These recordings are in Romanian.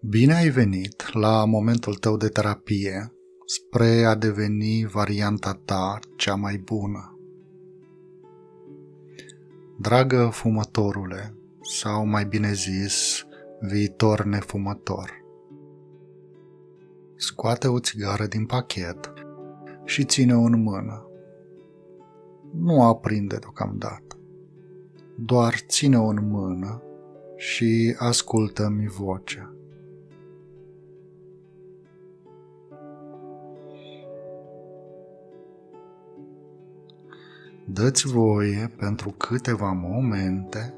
Bine ai venit la momentul tău de terapie spre a deveni varianta ta cea mai bună. Dragă fumătorule, sau mai bine zis, viitor nefumător, scoate o țigară din pachet și ține-o în mână. Nu aprinde deocamdată, doar ține-o în mână și ascultă-mi vocea. Dă-ți voie pentru câteva momente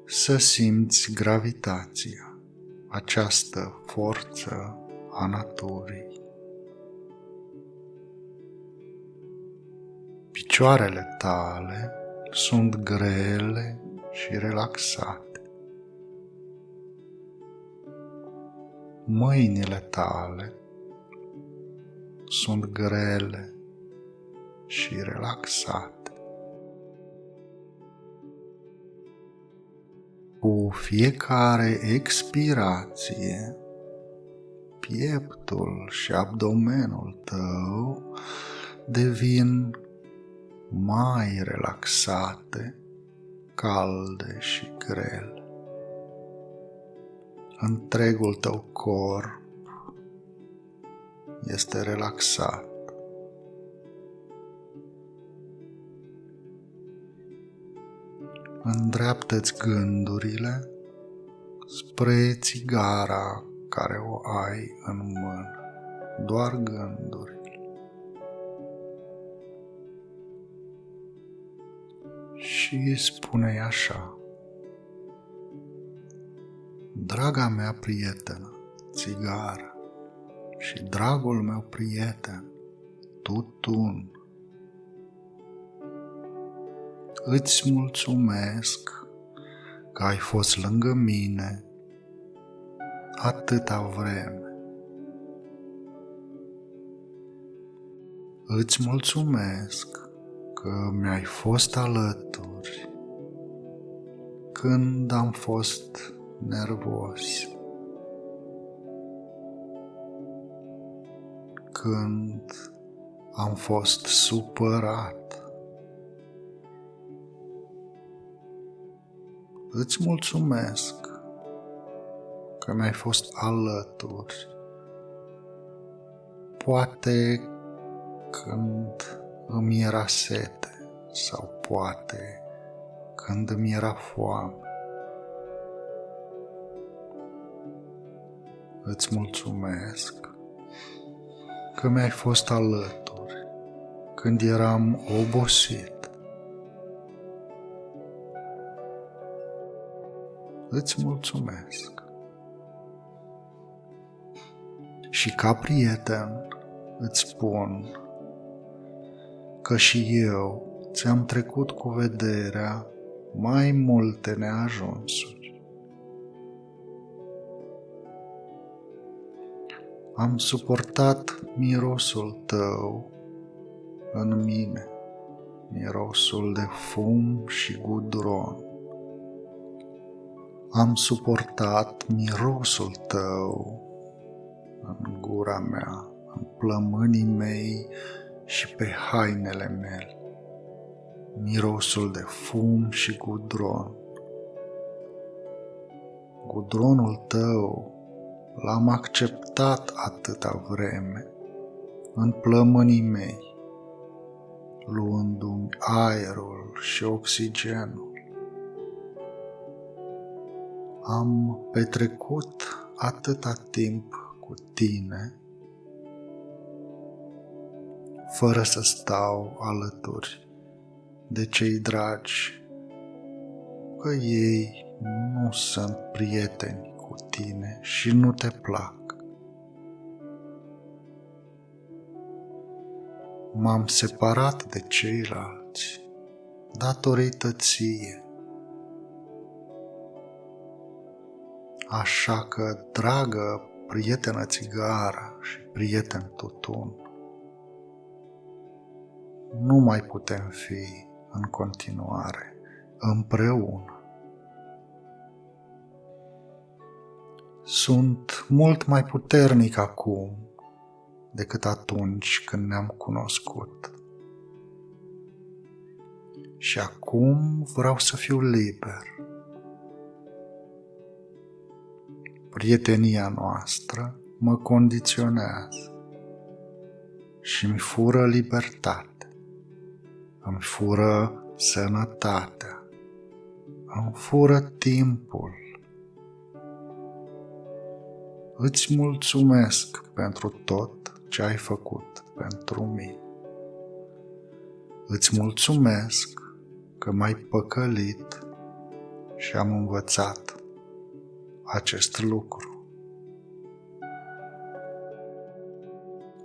să simți gravitația, această forță a naturii. Picioarele tale sunt grele și relaxate. Mâinile tale sunt grele și relaxate. Cu fiecare expirație, pieptul și abdomenul tău devin mai relaxate, calde și grele. Întregul tău corp este relaxat. Îndreaptă-ți gândurile spre țigara care o ai în mână, doar gânduri. Și spune-i așa: draga mea prietenă, țigară, și dragul meu prieten, tutun, îți mulțumesc că ai fost lângă mine atâta vreme. Îți mulțumesc că mi-ai fost alături când am fost nervos, când am fost supărat. Îți mulțumesc că mi-ai fost alături, poate când îmi era sete sau poate când îmi era foame. Îți mulțumesc că mi-ai fost alături când eram obosit. Îți mulțumesc. Și ca prieten îți spun că și eu ți-am trecut cu vederea mai multe neajunsuri. Am suportat mirosul tău în mine, mirosul de fum și gudron. Am suportat mirosul tău în gura mea, în plămânii mei și pe hainele mele, mirosul de fum și gudron. Gudronul tău l-am acceptat atâta vreme în plămânii mei, luându-mi aerul și oxigenul. Am petrecut atâta timp cu tine, fără să stau alături de cei dragi, că ei nu sunt prieteni cu tine și nu te plac. M-am separat de ceilalți datorită ție. Așa că, dragă prietenă țigară și prieten tutun, nu mai putem fi în continuare împreună. Sunt mult mai puternic acum decât atunci când ne-am cunoscut. Și acum vreau să fiu liber. Prietenia noastră mă condiționează și îmi fură libertatea, îmi fură sănătatea, îmi fură timpul. Îți mulțumesc pentru tot ce ai făcut pentru mine. Îți mulțumesc că m-ai păcălit și am învățat acest lucru.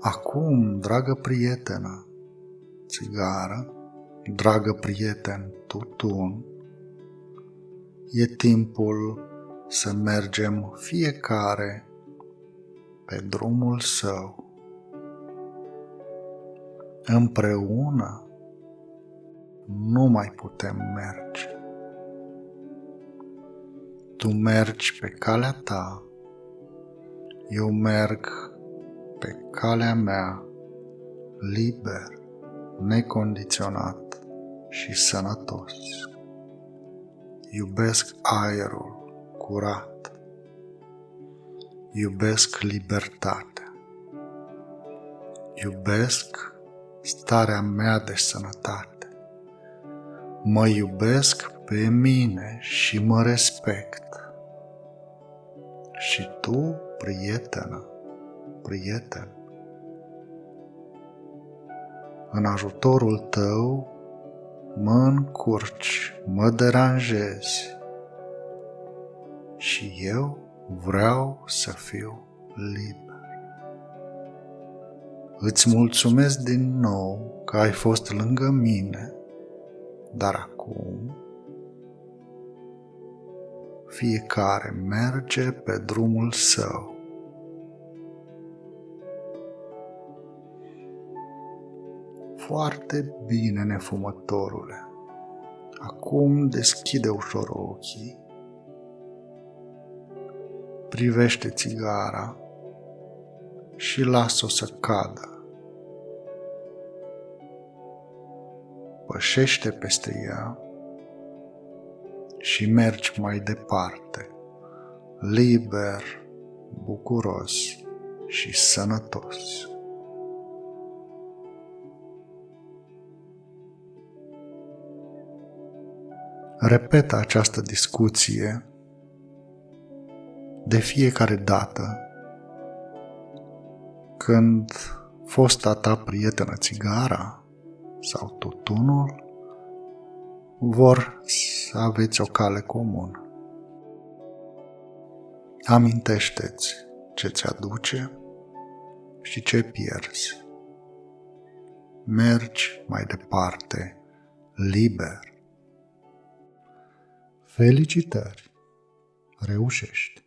Acum, dragă prietenă, țigară, dragă prieten, tutun, e timpul să mergem fiecare pe drumul său. Împreună nu mai putem merge. Tu mergi pe calea ta, eu merg pe calea mea, liber, necondiționat și sănătos. Iubesc aerul curat. Iubesc libertatea. Iubesc starea mea de sănătate. Mă iubesc pe mine și mă respect. Și tu, prietenă, prieten, în ajutorul tău mă încurci, mă deranjezi și eu vreau să fiu liber. Îți mulțumesc din nou că ai fost lângă mine, dar acum fiecare merge pe drumul său. Foarte bine, nefumătorule. Acum deschide ușor ochii, privește țigara și lasă-o să cadă. Pășește peste ea și mergi mai departe, liber, bucuros și sănătos. Repetă această discuție de fiecare dată când fosta ta prietenă țigara sau tutunul vor să aveți o cale comună. Amintește-ți ce ți aduce și ce pierzi. Mergi mai departe, liber. Felicitări! Reușești!